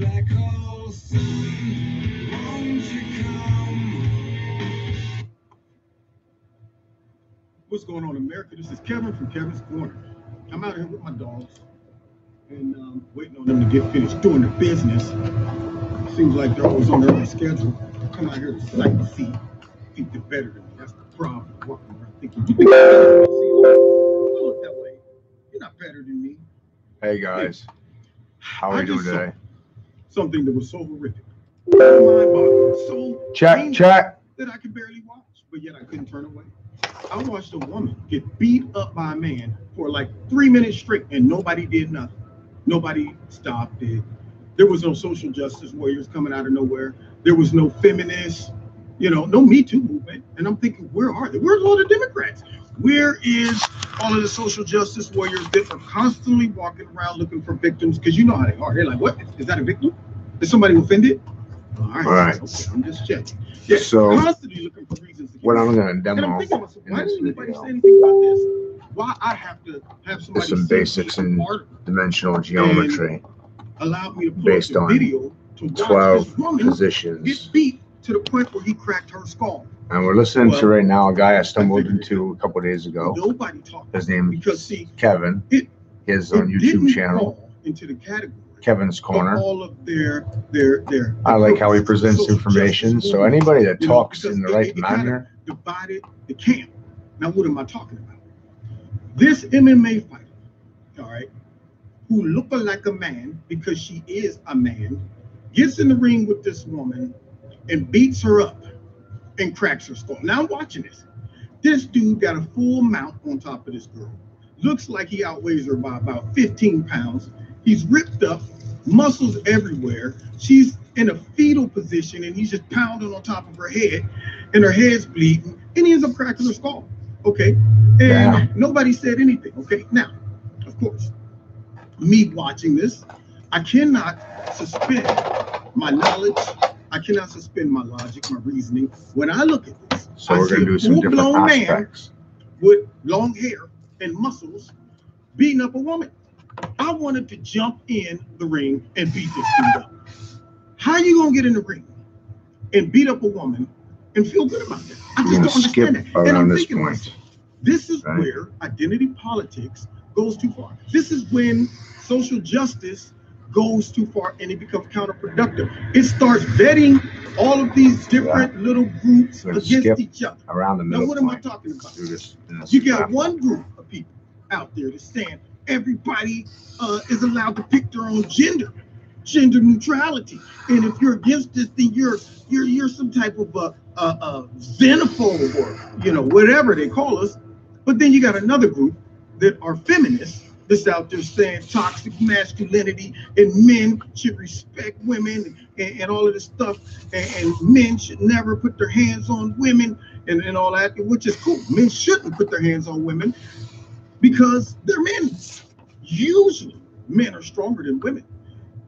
black hole sun, won't you come? What's going on, America? This is Kevin from Kevin's Corner. I'm out here with my dogs and waiting on them to get finished doing their business. Seems like they're always on their own schedule. Come out here to sightsee. Think they're better than me. That's the problem. Walking around thinking you think you're better than me. Don't look that way. You're not better than me. Hey guys, how are you doing today? Something that was so horrific, so mind-boggling, so Check. that I could barely watch, but yet I couldn't turn away. I watched a woman get beat up by a man for like 3 minutes straight, and nobody did nothing. Nobody stopped it. There was no social justice warriors coming out of nowhere. There was no feminists, no Me Too movement. And I'm thinking, where are they? Where's all the Democrats? Where is all of the social justice warriors that are constantly walking around looking for victims? Because you know how they are. They're like, what? Is that a victim? Is somebody offended? All right. Okay, I'm just checking. Yeah, so constantly looking for reasons to what I'm going to and I'm demo thinking, myself, why in this didn't anybody say video anything about this? Why I have to have somebody is some send me basics a in part of it dimensional geometry allowed me to pull based up the on video to watch 12 this woman positions. get beat to the point where he cracked her skull. And we're listening to right now a guy I stumbled into a couple of days ago. Nobody talked. His name because see, Kevin. His own YouTube channel, into the category Kevin's Corner. All of their I like how he presents information. So anybody that talks in the right manner. Divided the camp. Now what am I talking about? This MMA fighter, all right, who looked like a man because she is a man, gets in the ring with this woman and beats her up and cracks her skull. Now I'm watching this. This dude got a full mount on top of this girl. Looks like he outweighs her by about 15 pounds. He's ripped up, muscles everywhere. She's in a fetal position and he's just pounding on top of her head and her head's bleeding and he ends up cracking her skull. Okay. And nobody said anything. Okay. Now, of course, me watching this, I cannot suspend my knowledge. I cannot suspend my logic, my reasoning. When I look at this, so we're going to do some different aspects. Man with long hair and muscles beating up a woman. I wanted to jump in the ring and beat this dude up. How you going to get in the ring and beat up a woman and feel good about that? I just don't understand that. And I'm thinking to myself, this is where identity politics goes too far. This is when social justice goes too far and it becomes counterproductive. It starts vetting all of these different little groups against each other. Around the middle. Now, what am I talking about? You got one group of people out there that's saying everybody is allowed to pick their own gender neutrality. And if you're against this, then you're some type of xenophobe or whatever they call us. But then you got another group that are feminists that's out there saying toxic masculinity and men should respect women and all of this stuff, and men should never put their hands on women and all that, which is cool. Men shouldn't put their hands on women because they're men. Usually men are stronger than women.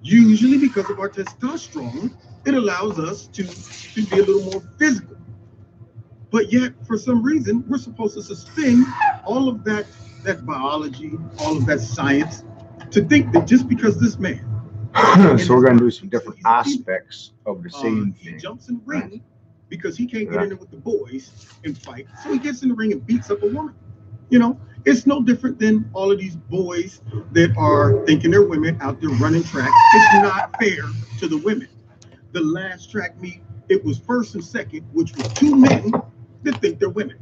Usually because of our testosterone, it allows us to be a little more physical. But yet, for some reason, we're supposed to suspend all of that biology, all of that science, to think that just because this man. So we're going to do some different aspects of the same thing. He jumps in the ring because he can't get in there with the boys and fight. So he gets in the ring and beats up a woman. It's no different than all of these boys that are thinking they're women out there running track. It's not fair to the women. The last track meet, it was first and second, which was two men that think they're women.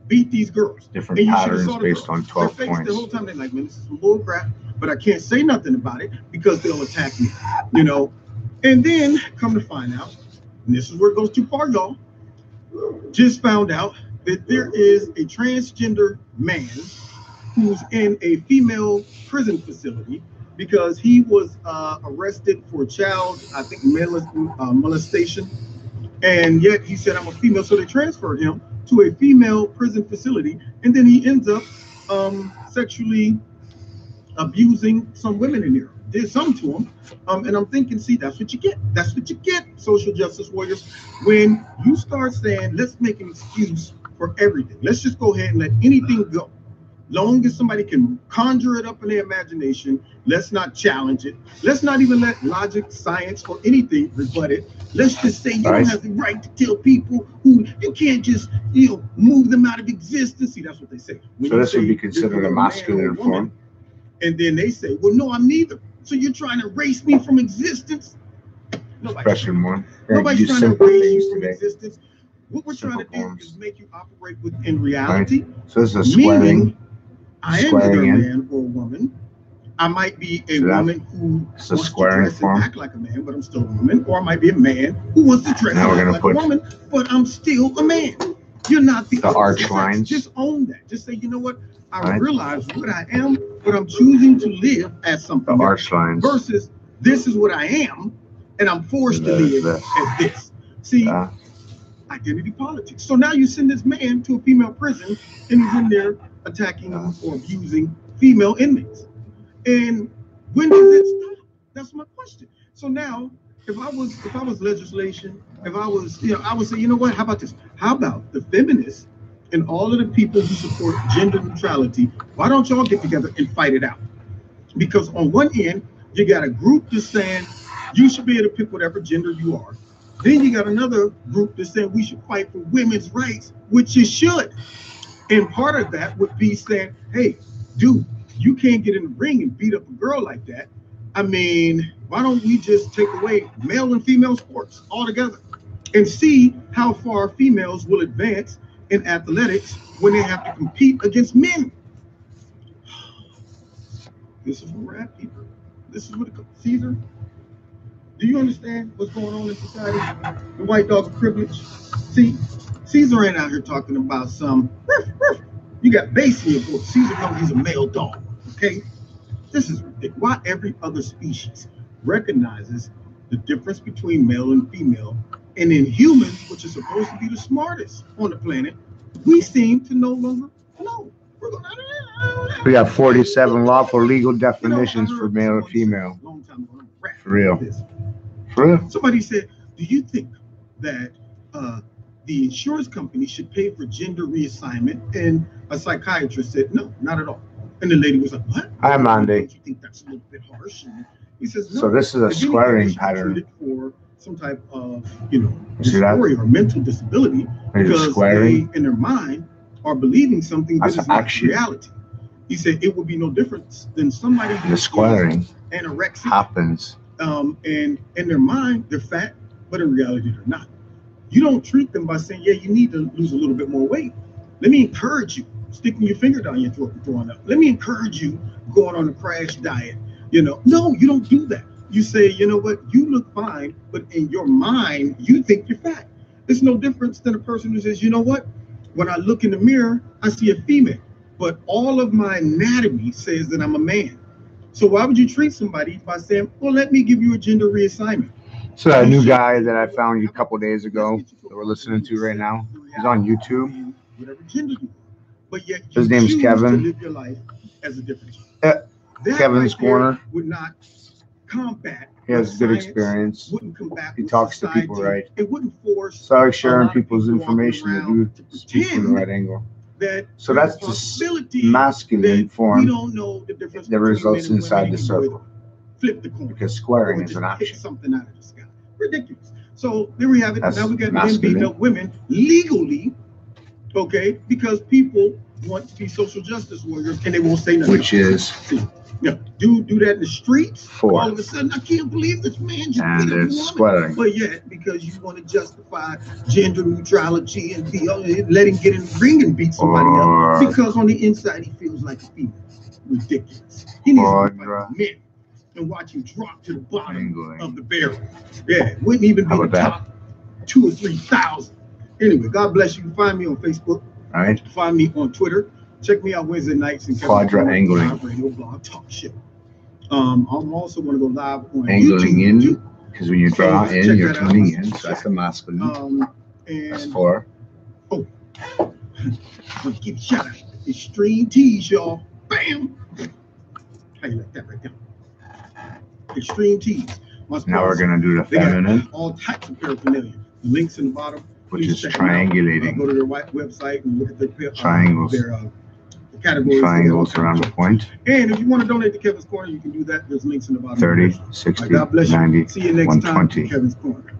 Beat these girls. Different patterns based on 12 points. The whole time they're like, man, this is some bull crap, but I can't say nothing about it because they'll attack me, And then come to find out, and this is where it goes too far, y'all. Just found out that there is a transgender man who's in a female prison facility because he was arrested for child, I think, molestation. And yet he said, I'm a female. So they transferred him to a female prison facility. And then he ends up sexually abusing some women in there. Did something to him. And I'm thinking, see, that's what you get. That's what you get, social justice warriors. When you start saying, let's make an excuse for everything. Let's just go ahead and let anything go. Long as somebody can conjure it up in their imagination, let's not challenge it. Let's not even let logic, science, or anything rebut it. Let's just say you don't have the right to tell people who you can't just, move them out of existence. See, that's what they say. When so this would be considered a masculine form. And then they say, well, no, I'm neither. So you're trying to erase me from existence? Nobody's trying to erase you from existence. What we're trying to do is make you operate within reality. Right. So this is a squaring. I am either a man or a woman. I might be a woman who wants to dress and act like a man, but I'm still a woman. Or I might be a man who wants to dress and act like a woman, but I'm still a man. You're not the arch lines. Just own that. Just say, you know what? I realize what I am, but I'm choosing to live as something the arch lines. Versus this is what I am, and I'm forced to live as this. See, identity politics. So now you send this man to a female prison, and he's in there attacking or abusing female inmates. And when does it stop? That's my question. So now, if I was legislation, if I was, I would say, you know what? How about this? How about the feminists and all of the people who support gender neutrality? Why don't y'all get together and fight it out? Because on one end, you got a group that's saying you should be able to pick whatever gender you are. Then you got another group that's saying we should fight for women's rights, which you should. And part of that would be saying, hey, dude, you can't get in the ring and beat up a girl like that. I mean, why don't we just take away male and female sports altogether and see how far females will advance in athletics when they have to compete against men? This is where we're at, people. This is what Caesar. Do you understand what's going on in society? The white dog of privilege. See, Caesar ain't out here talking about some. You got bass in your voice. Caesar knows he's a male dog. Okay, this is ridiculous. Why every other species recognizes the difference between male and female, and in humans, which is supposed to be the smartest on the planet, we seem to no longer know. We got 47 lawful legal definitions for male and female. Long time ago, for real. For real. Somebody said, "Do you think that the insurance company should pay for gender reassignment?" And a psychiatrist said, "No, not at all." And the lady was like, "What? Hi, Monday. Don't you think that's a little bit harsh?" And he says, "No." So this is a squaring pattern for some type of, dysphoria or mental disability because they, in their mind, are believing something that is not reality. He said it would be no different than somebody who the squaring anorexic happens. And in their mind, they're fat, but in reality, they're not. You don't treat them by saying, "Yeah, you need to lose a little bit more weight." Let me encourage you. Sticking your finger down your throat and throwing up. Let me encourage you going on a crash diet. No, you don't do that. You say, you know what, you look fine, but in your mind, you think you're fat. It's no difference than a person who says, you know what, when I look in the mirror, I see a female, but all of my anatomy says that I'm a man. So why would you treat somebody by saying, well, let me give you a gender reassignment? So that new guy that I found a couple days ago that we're listening to right now, he's on YouTube. Whatever gender you are. But yet his name's Kevin. To live your life as a different Kevin's Corner would not combat. He has good experience. Wouldn't combat. He talks to people right. It wouldn't force. Sorry, sharing people's information that you speak from the right angle. So that's the masculine form. We don't know the difference that results inside the circle. Flip the coin. Because squaring is an option. Something out of the sky. Ridiculous. So there we have it. Now we got men beating up women legally. Okay, because people want to be social justice warriors and they won't say nothing. Which is, do that in the streets. All of a sudden, I can't believe this man just beat up a woman. Swearing. But yet, because you want to justify gender neutrality and let him get in the ring and beat somebody up, because on the inside he feels like a female. Ridiculous. He needs to be like men and watch him drop to the bottom of the barrel. Yeah, wouldn't even be the top 2,000 or 3,000. Anyway, God bless you. Find me on Facebook. All right. Find me on Twitter. Check me out Wednesday nights in Quadra Angling Radio Blog Talk Show. I'm also going to go live on Angling YouTube, in, because when you draw in, you're tuning in. So that's the masculine. That's for. Oh, I'm going to give a shout out. Extreme Tees, y'all. Bam. How you like that right there? Extreme Tees. Now we're going to do the feminine. All types of paraphernalia. Links in the bottom. Which is triangulating. Go to their website and look at their triangles. Their categories. Triangles around the point. And if you want to donate to Kevin's Corner, you can do that. There's links in the bottom. 30, 60, God bless you. 90, See you next 120. time, Kevin's Corner.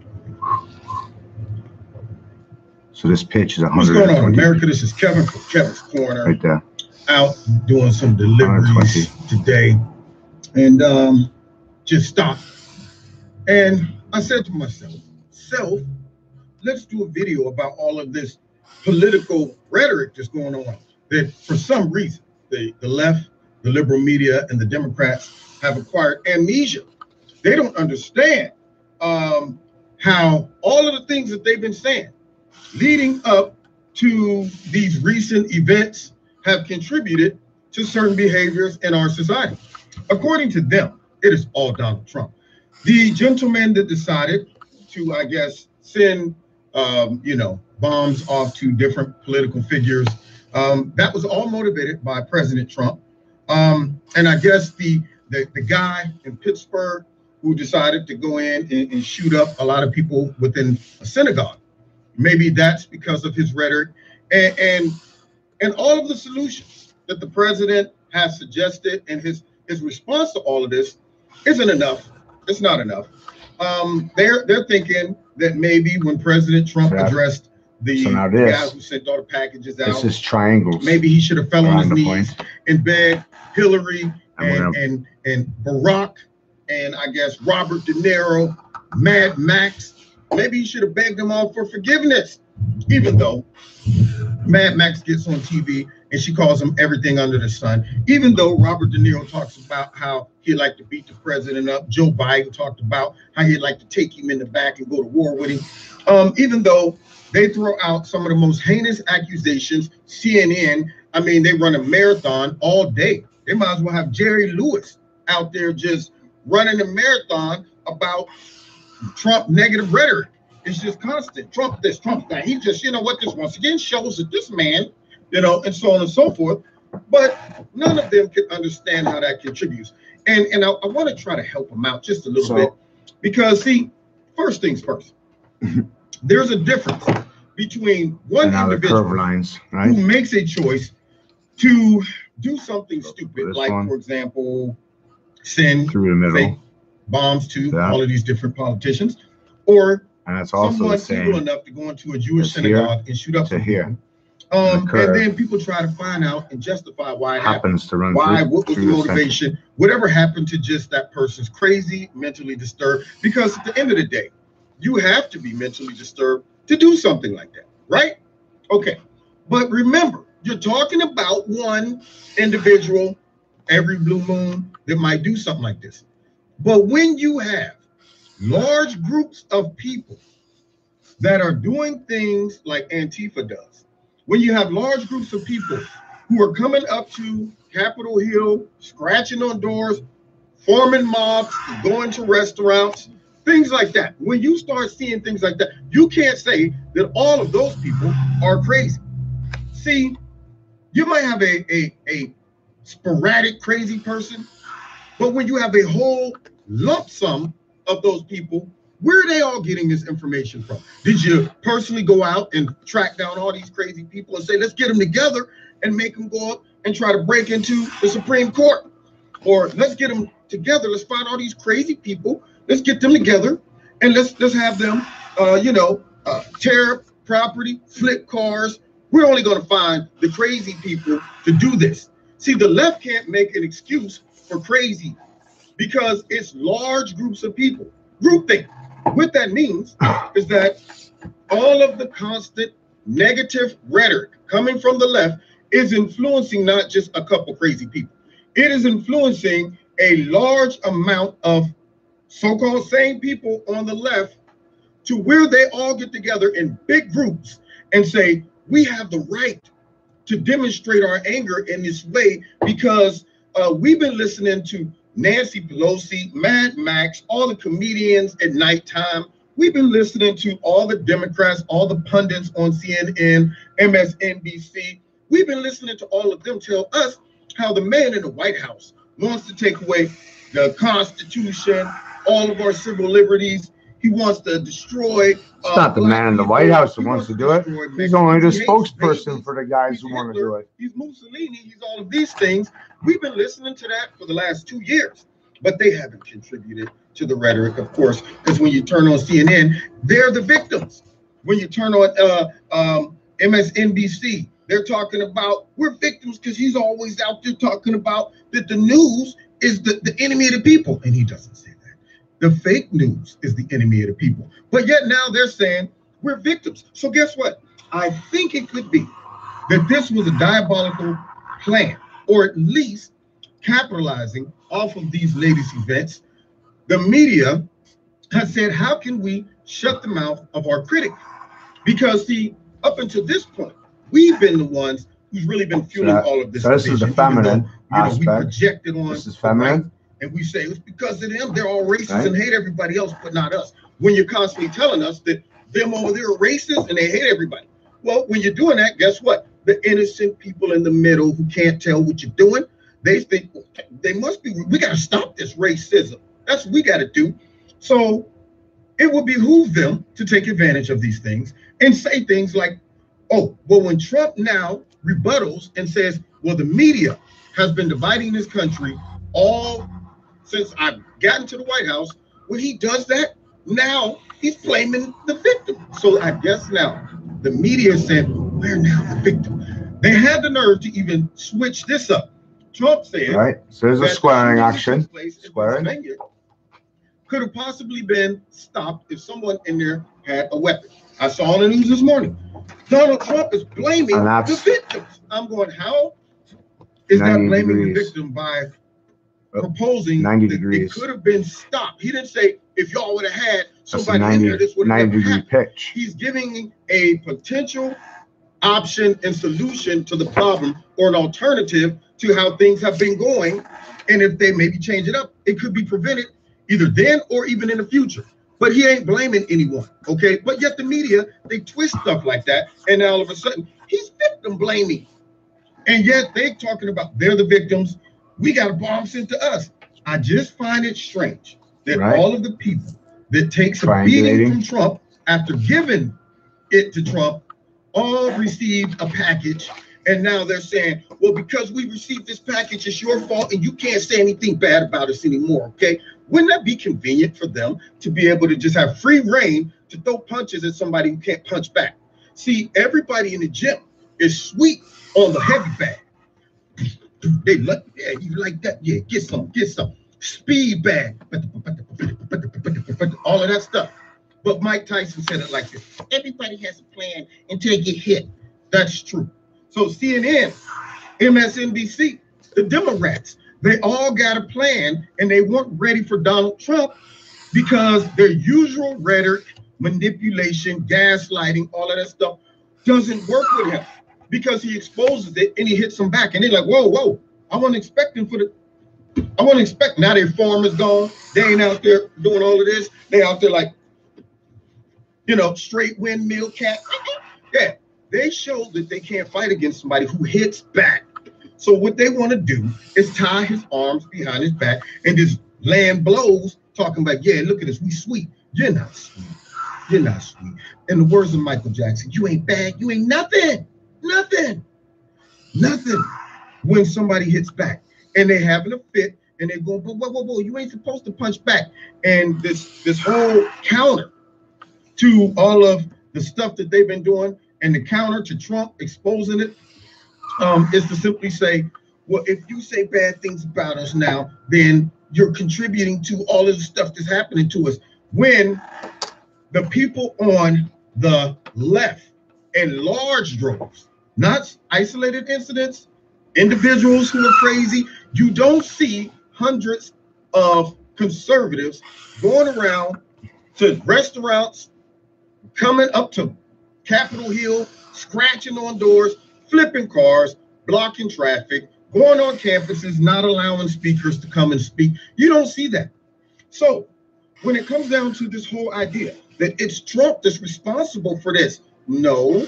So this pitch is 120. What's going on, America? This is Kevin from Kevin's Corner. Right there. Out doing some deliveries today, and just stopped. And I said to myself, let's do a video about all of this political rhetoric that's going on. That for some reason, the left, the liberal media, and the Democrats have acquired amnesia. They don't understand how all of the things that they've been saying leading up to these recent events have contributed to certain behaviors in our society. According to them, it is all Donald Trump. The gentleman that decided to, I guess, send, bombs off to different political figures, that was all motivated by President Trump. And I guess the guy in Pittsburgh who decided to go in and shoot up a lot of people within a synagogue, maybe that's because of his rhetoric and all of the solutions that the president has suggested, and his response to all of this isn't enough. It's not enough. They're thinking that maybe when President Trump addressed the guys who sent all the packages out, this is triangles. Maybe he should have fell on his knees and begged Hillary and Barack and I guess Robert De Niro, Mad Max. Maybe he should have begged them all for forgiveness, even though Mad Max gets on TV and she calls him everything under the sun. Even though Robert De Niro talks about how he'd like to beat the president up. Joe Biden talked about how he'd like to take him in the back and go to war with him. Even though they throw out some of the most heinous accusations, CNN, I mean, they run a marathon all day. They might as well have Jerry Lewis out there just running a marathon about Trump negative rhetoric. It's just constant. Trump this, Trump that. He just, this once again shows that this man, and so on and so forth. But none of them can understand how that contributes. And I want to try to help them out just a little bit. Because, see, first things first, there's a difference between one individual who makes a choice to do something stupid, like, for example, send fake bombs to all of these different politicians, or someone evil enough to go into a Jewish synagogue and shoot up some people. And then people try to find out and justify why it happens to run. Why? What was the motivation? Whatever happened to just that person's crazy, mentally disturbed? Because at the end of the day, you have to be mentally disturbed to do something like that, right? Okay. But remember, you're talking about one individual every blue moon that might do something like this. But when you have large groups of people that are doing things like Antifa does, when you have large groups of people who are coming up to Capitol Hill, scratching on doors, forming mobs, going to restaurants, things like that. When you start seeing things like that, you can't say that all of those people are crazy. See, you might have a sporadic crazy person, but when you have a whole lump sum of those people, where are they all getting this information from? Did you personally go out and track down all these crazy people and say, let's get them together and make them go up and try to break into the Supreme Court? Or let's get them together, let's find all these crazy people, let's get them together and let's have them, tear property, flip cars. We're only going to find the crazy people to do this. See, the left can't make an excuse for crazy because it's large groups of people. Groupthink. What that means is that all of the constant negative rhetoric coming from the left is influencing not just a couple crazy people. It is influencing a large amount of so-called sane people on the left to where they all get together in big groups and say, we have the right to demonstrate our anger in this way because we've been listening to Nancy Pelosi, Mad Max, all the comedians at nighttime. We've been listening to all the Democrats, all the pundits on CNN, MSNBC. We've been listening to all of them tell us how the man in the White House wants to take away the Constitution, all of our civil liberties. He wants to destroy. It's not the man in the White House that wants to do it. He's only the spokesperson for the guys who want to do it. He's Mussolini. He's all of these things. We've been listening to that for the last 2 years, but they haven't contributed to the rhetoric, of course, because when you turn on CNN, they're the victims. When you turn on MSNBC, they're talking about we're victims because he's always out there talking about that the news is the enemy of the people. And he doesn't say that. The fake news is the enemy of the people. But yet now they're saying we're victims. So guess what? I think it could be that this was a diabolical plan, or at least capitalizing off of these latest events. The media has said, how can we shut the mouth of our critic? Because see, up until this point, we've been the ones who's really been fueling all of this. So this is the feminine aspect. We projected on this is feminine. Right, and we say it's because of them. They're all racist and hate everybody else, but not us. When you're constantly telling us that them over there are racist and they hate everybody. Well, when you're doing that, guess what? The innocent people in the middle who can't tell what you're doing, they think they must be. We got to stop this racism. That's what we got to do. So it would behoove them to take advantage of these things and say things like, oh, well, when Trump now rebuttals and says, well, the media has been dividing this country all since I've gotten to the White House, when he does that, now he's blaming the victim. So I guess now the media said, we're now the victim. They had the nerve to even switch this up. Trump said, right. So there's a squaring action. Squaring could have possibly been stopped if someone in there had a weapon. I saw on the news this morning. Donald Trump is blaming the victims. I'm going, how is that blaming the victim by proposing 90 that degrees. It could have been stopped? He didn't say if y'all would have had somebody in there, this would have 90 degree happened. pitch. He's giving a potential option and solution to the problem, or an alternative to how things have been going. And if they maybe change it up, it could be prevented either then or even in the future. But he ain't blaming anyone, okay? But yet the media, they twist stuff like that, and all of a sudden, he's victim blaming. And yet they talking about they're the victims. We got a bomb sent to us. I just find it strange that all of the people that takes a beating from Trump after giving it to Trump all received a package, and now they're saying, well, because we received this package, it's your fault, and you can't say anything bad about us anymore, okay? Wouldn't that be convenient for them to be able to just have free reign to throw punches at somebody who can't punch back? See, everybody in the gym is sweet on the heavy bag. They like, yeah, you like that? Yeah, get some. Speed bag, all of that stuff. But Mike Tyson said it like this: everybody has a plan until you get hit. That's true. So CNN, MSNBC, the Democrats, they all got a plan, and they weren't ready for Donald Trump because their usual rhetoric, manipulation, gaslighting, all of that stuff doesn't work with him, because he exposes it and he hits them back. And they're like, whoa, I wasn't expecting now their farm is gone. They ain't out there doing all of this. They out there like, straight windmill cat. Yeah, they show that they can't fight against somebody who hits back. So what they want to do is tie his arms behind his back and just land blows, talking about, yeah, look at us, we sweet. You're not sweet. You're not sweet. In the words of Michael Jackson, you ain't bad. You ain't nothing. Nothing. When somebody hits back and they having a fit and they go, whoa, you ain't supposed to punch back. And this whole counter to all of the stuff that they've been doing, and the counter to Trump exposing it, is to simply say, well, if you say bad things about us now, then you're contributing to all of the stuff that's happening to us. When the people on the left in large droves, not isolated incidents, individuals who are crazy, you don't see hundreds of conservatives going around to restaurants, coming up to Capitol Hill, scratching on doors, flipping cars, blocking traffic, going on campuses, not allowing speakers to come and speak. You don't see that. So when it comes down to this whole idea that it's Trump that's responsible for this, no,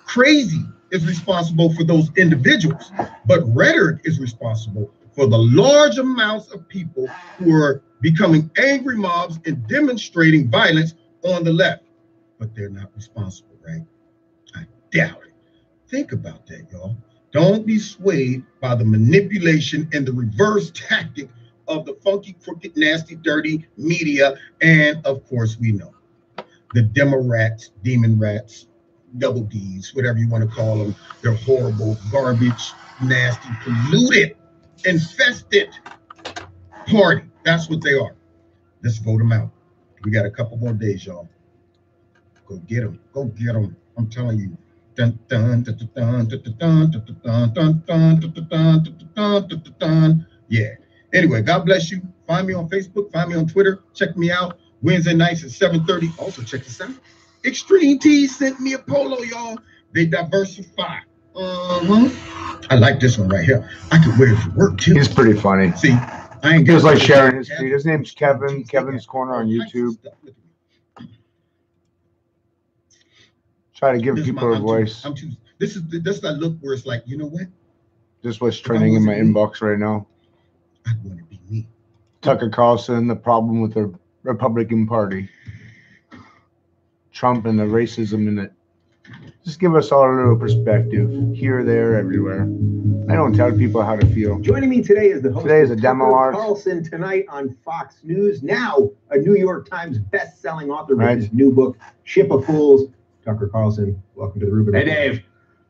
crazy is responsible for those individuals, but rhetoric is responsible for the large amounts of people who are becoming angry mobs and demonstrating violence on the left. But they're not responsible, right? I doubt it. Think about that, y'all. Don't be swayed by the manipulation and the reverse tactic of the funky, crooked, nasty, dirty media. And of course, we know the demo rats, demon rats, double Ds, whatever you want to call them. They're horrible, garbage, nasty, polluted, infested party. That's what they are. Let's vote them out. We got a couple more days, y'all. Go get them. Go get them. I'm telling you. Dun, dun, dun, dun, dun, dun, dun, dun, dun, dun, dun, dun. Yeah. Anyway, God bless you. Find me on Facebook. Find me on Twitter. Check me out. Wednesday nights at 7:30. Also, check this out. Extreme Tees sent me a polo, y'all. They diversify. I like this one right here. I could wear it to work too. He's pretty funny. See, I ain't he was like sharing his feed. His name's Kevin. Kevin's Corner on YouTube. Try to give people a voice. This is that look where it's like, you know what? Just what's trending in my inbox right now. I want to be me. Tucker Carlson, the problem with the Republican Party. Trump and the racism in it. Just give us all a little perspective. Here, there, everywhere. I don't tell people how to feel. Joining me today is the host today is a demo art. Carlson tonight on Fox News. Now a New York Times best-selling author with his new book, Ship of Fools. Tucker Carlson, welcome to the Rubin. Hey, Dave.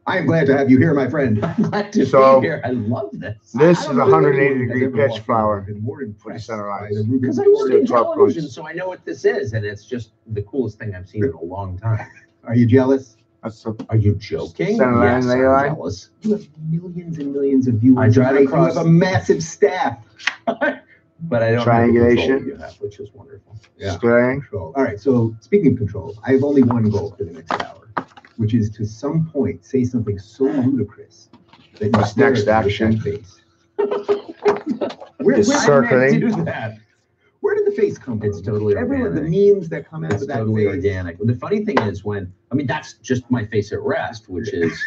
I am glad to have you here, my friend. I'm glad to be here. I love this. This is a 180-degree pitch flower. More impressed because I work in television, so I know what this is, and it's just the coolest thing I've seen in a long time. Are you jealous? Are you joking? Yes, I'm jealous. You have millions and millions of viewers. I drive across. You have a massive staff. But I don't triangulation, have the control you have, which is wonderful. Yeah. Control. All right. So speaking of control, I have only one goal for the next hour, which is to some point say something so ludicrous that what's next action? Face. Where circling. Do that. Where did the face come from? It's totally organic. The memes that come out of that totally face. Organic. The funny thing is that's just my face at rest, which is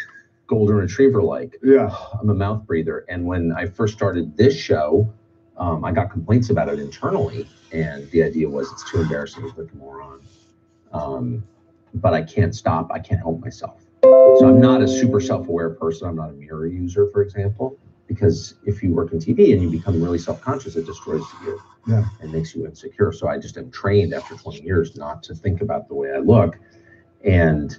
golden retriever-like. Yeah. I'm a mouth breather. And when I first started this show, I got complaints about it internally, and the idea was it's too embarrassing to look like a moron. But I can't stop. I can't help myself. So I'm not a super self-aware person. I'm not a mirror user, for example, because if you work in TV and you become really self-conscious, it destroys you. Yeah. And makes you insecure. So I just am trained after 20 years not to think about the way I look. And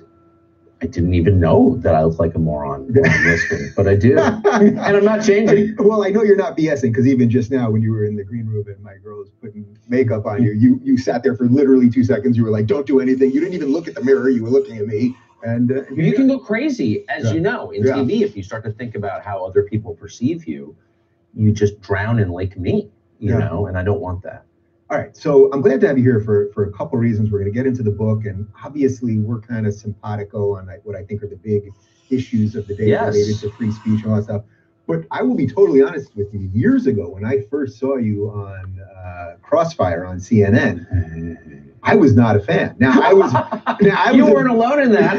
I didn't even know that I look like a moron when I'm listening, but I do. And I'm not changing. Well, I know you're not BSing, because even just now when you were in the green room and my girl was putting makeup on you, you sat there for literally 2 seconds. You were like, don't do anything. You didn't even look at the mirror. You were looking at me. And you can go crazy, as you know, in TV. If you start to think about how other people perceive you, you just drown in Lake Me, you know, and I don't want that. All right, so I'm glad to have you here for a couple reasons. We're going to get into the book, and obviously we're kind of simpatico on what I think are the big issues of the day related to free speech and all that stuff. But I will be totally honest with you. Years ago, when I first saw you on Crossfire on CNN, I was not a fan. You weren't alone in that.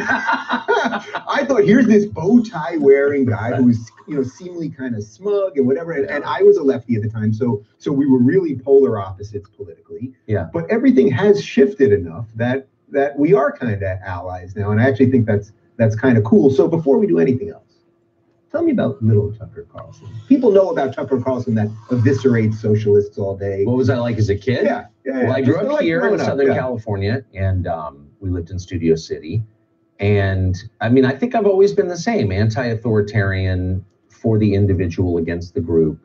I thought, here's this bow tie wearing guy who's seemingly kind of smug and whatever. And I was a lefty at the time, so we were really polar opposites politically. Yeah. But everything has shifted enough that we are kind of allies now, and I actually think that's kind of cool. So before we do anything else, tell me about little Tucker Carlson. People know about Tucker Carlson that eviscerates socialists all day. What was I like as a kid? Yeah. Well, I grew up here in Southern California, and we lived in Studio City. And I think I've always been the same, anti-authoritarian, for the individual against the group.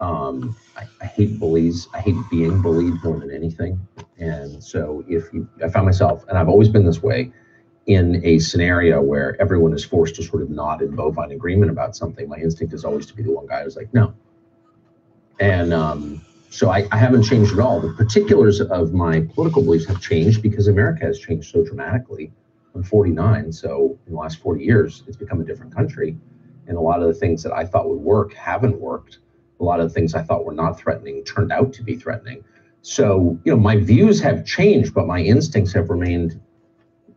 I hate bullies. I hate being bullied more than anything. And so I found myself, and I've always been this way, in a scenario where everyone is forced to sort of nod in bovine agreement about something, my instinct is always to be the one guy who's like, no. And so I haven't changed at all. The particulars of my political beliefs have changed because America has changed so dramatically. I'm 49, so in the last 40 years, it's become a different country. And a lot of the things that I thought would work haven't worked. A lot of the things I thought were not threatening turned out to be threatening. So, my views have changed, but my instincts have remained,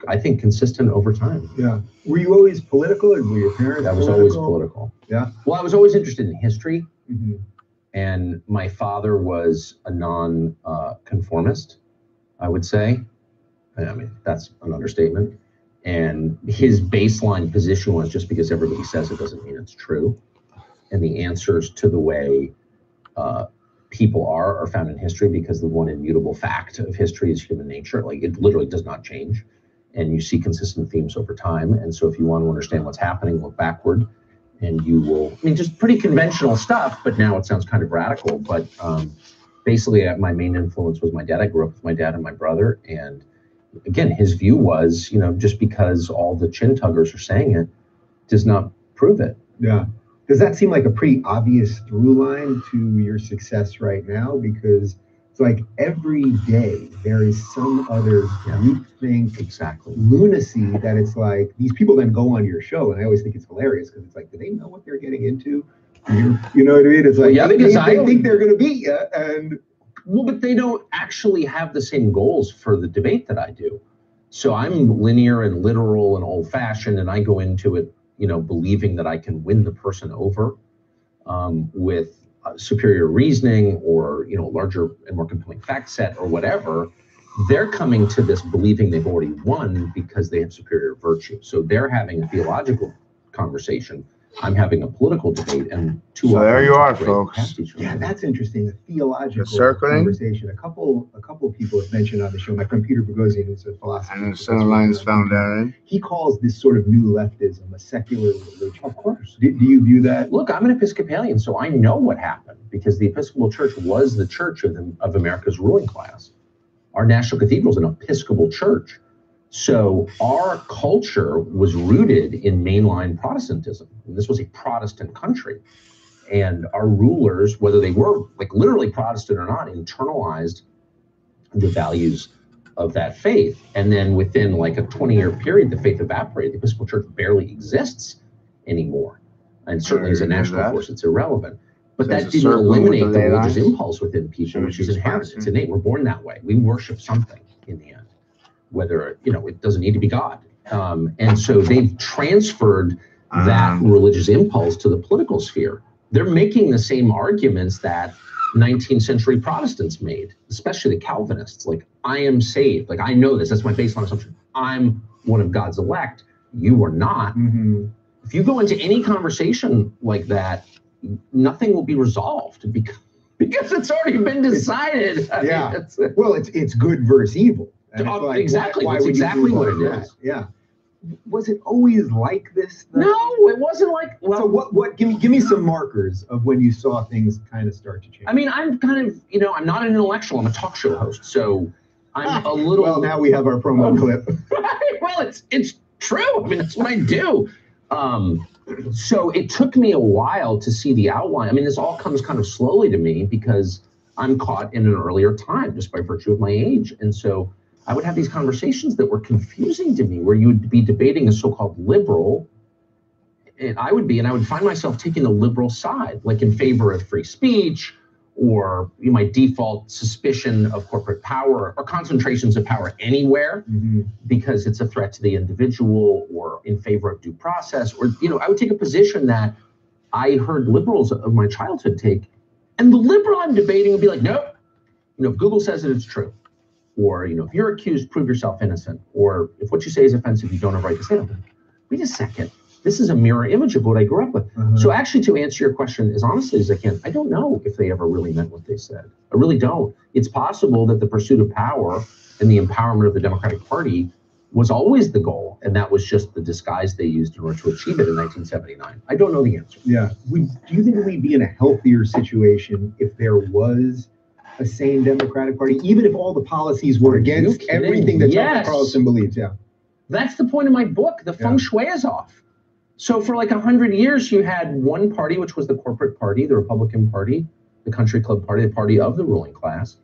I think, consistent over time. Yeah. Were you always political, or were your parents I was always political. Yeah. Well, I was always interested in history. And my father was a non-conformist, I would say. I mean, that's an understatement. And his baseline position was just because everybody says it doesn't mean it's true. And the answers to the way people are found in history, because the one immutable fact of history is human nature. Like, it literally does not change. And you see consistent themes over time. And so if you want to understand what's happening, look backward, and you will, I mean, just pretty conventional stuff, but now it sounds kind of radical. But basically, my main influence was my dad. I grew up with my dad and my brother. And again, his view was, you know, just because all the chin tuggers are saying it does not prove it. Yeah. Does that seem like a pretty obvious through line to your success right now? Because it's like every day there is some other groupthink, lunacy that it's like these people then go on your show, and I always think it's hilarious because it's like, do they know what they're getting into? You know what I mean? It's like, well, yeah, they think they're going to beat you, and well, but they don't actually have the same goals for the debate that I do. So I'm linear and literal and old-fashioned, and I go into it, you know, believing that I can win the person over with superior reasoning, or, you know, larger and more compelling fact set, or whatever. They're coming to this believing they've already won because they have superior virtue. So they're having a theological conversation. I'm having a political debate, and so there you are, folks. Yeah, that's interesting. A theological conversation. A couple people have mentioned on the show. My friend Peter Boghossian, who's a philosopher and the Center Lines founder, he calls this sort of new leftism a secular religion. Of course. Do you view that? Look, I'm an Episcopalian, so I know what happened, because the Episcopal Church was the church of America's ruling class. Our national cathedral is an Episcopal church. So our culture was rooted in mainline Protestantism. And this was a Protestant country. And our rulers, whether they were like literally Protestant or not, internalized the values of that faith. And then within like a 20-year period, the faith evaporated. The Episcopal Church barely exists anymore. And certainly as a national force, it's irrelevant. But that didn't eliminate the religious impulse within people, which is inherent. It's innate. We're born that way. We worship something in the end, whether, you know, it doesn't need to be God. And so they've transferred that religious impulse to the political sphere. They're making the same arguments that 19th century Protestants made, especially the Calvinists. Like, I am saved. Like, I know this. That's my baseline assumption. I'm one of God's elect. You are not. If you go into any conversation like that, nothing will be resolved because it's already been decided. Yeah. Well, it's good versus evil. Like, exactly. That's exactly what it is. Yeah. Was it always like this, though? No, it wasn't like. Well, so what? Give me some markers of when you saw things kind of start to change. I mean, I'm kind of, you know, I'm not an intellectual. I'm a talk show host, so I'm a little. Well, now we have our promo clip. Well, it's true. I mean, that's what I do. So it took me a while to see the outline. I mean, this all comes kind of slowly to me because I'm caught in an earlier time just by virtue of my age, and so I would have these conversations that were confusing to me, where you would be debating a so-called liberal, and I would find myself taking the liberal side, like in favor of free speech, or my default suspicion of corporate power or concentrations of power anywhere, because it's a threat to the individual, or in favor of due process, or, you know, I would take a position that I heard liberals of my childhood take, and the liberal I'm debating would be like, nope, you know, if Google says it, it's true. Or, you know, if you're accused, prove yourself innocent. Or if what you say is offensive, you don't have a right to say it. Wait a second. This is a mirror image of what I grew up with. So actually, to answer your question as honestly as I can, I don't know if they ever really meant what they said. I really don't. It's possible that the pursuit of power and the empowerment of the Democratic Party was always the goal, and that was just the disguise they used in order to achieve it in 1979. I don't know the answer. Yeah. Do you think we'd be in a healthier situation if there was a sane Democratic Party, even if all the policies were against everything that Tucker Carlson believes? Yeah. That's the point of my book. The feng shui is off. So for like 100 years, you had one party, which was the corporate party, the Republican Party, the country club party, the party of the ruling class.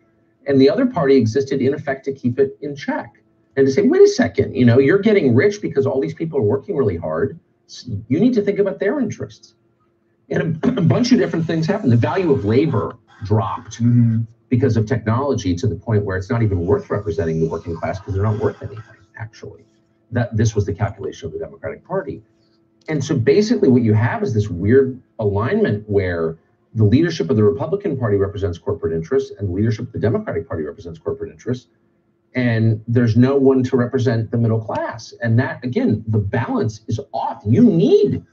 And the other party existed in effect to keep it in check. And to say, wait a second, you know, you're getting rich because all these people are working really hard. So you need to think about their interests. And a bunch of different things happened. The value of labor dropped because of technology, to the point where it's not even worth representing the working class because they're not worth anything, actually. This was the calculation of the Democratic Party. And so basically what you have is this weird alignment where the leadership of the Republican Party represents corporate interests, and the leadership of the Democratic Party represents corporate interests. And there's no one to represent the middle class. And that, again, the balance is off. You need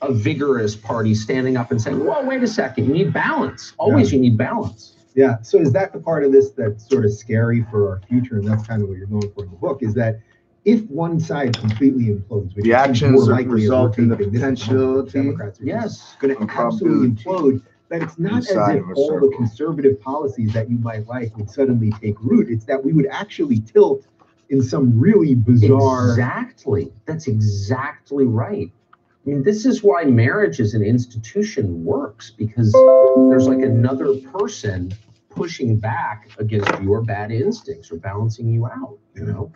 a vigorous party standing up and saying, well, wait a second, you need balance. Always you need balance. Yeah. So is that the part of this that's sort of scary for our future? And that's kind of what you're going for in the book, is that if one side completely implodes, which the actions more likely result in the potential potentiality going to absolutely implode, that it's not as if all the conservative policies that you might like would suddenly take root. It's that we would actually tilt in some really bizarre. Exactly. That's exactly right. I mean, this is why marriage as an institution works, because there's like another person pushing back against your bad instincts or balancing you out, you know?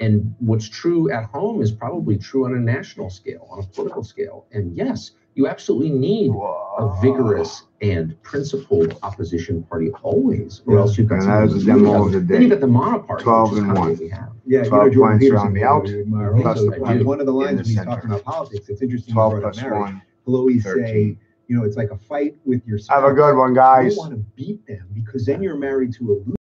And what's true at home is probably true on a national scale, on a political scale. And yes, you absolutely need a vigorous and principled opposition party always, or else you've got then you've got the monoparty, 12 which is and kind of 1. what we have. Yeah, 12 points around the out. One of the lines when he's talking about politics, it's interesting. 12 plus 1. He'll always say, you know, it's like a fight with your spouse. Have a good one, guys. You don't want to beat them because then you're married to a loser.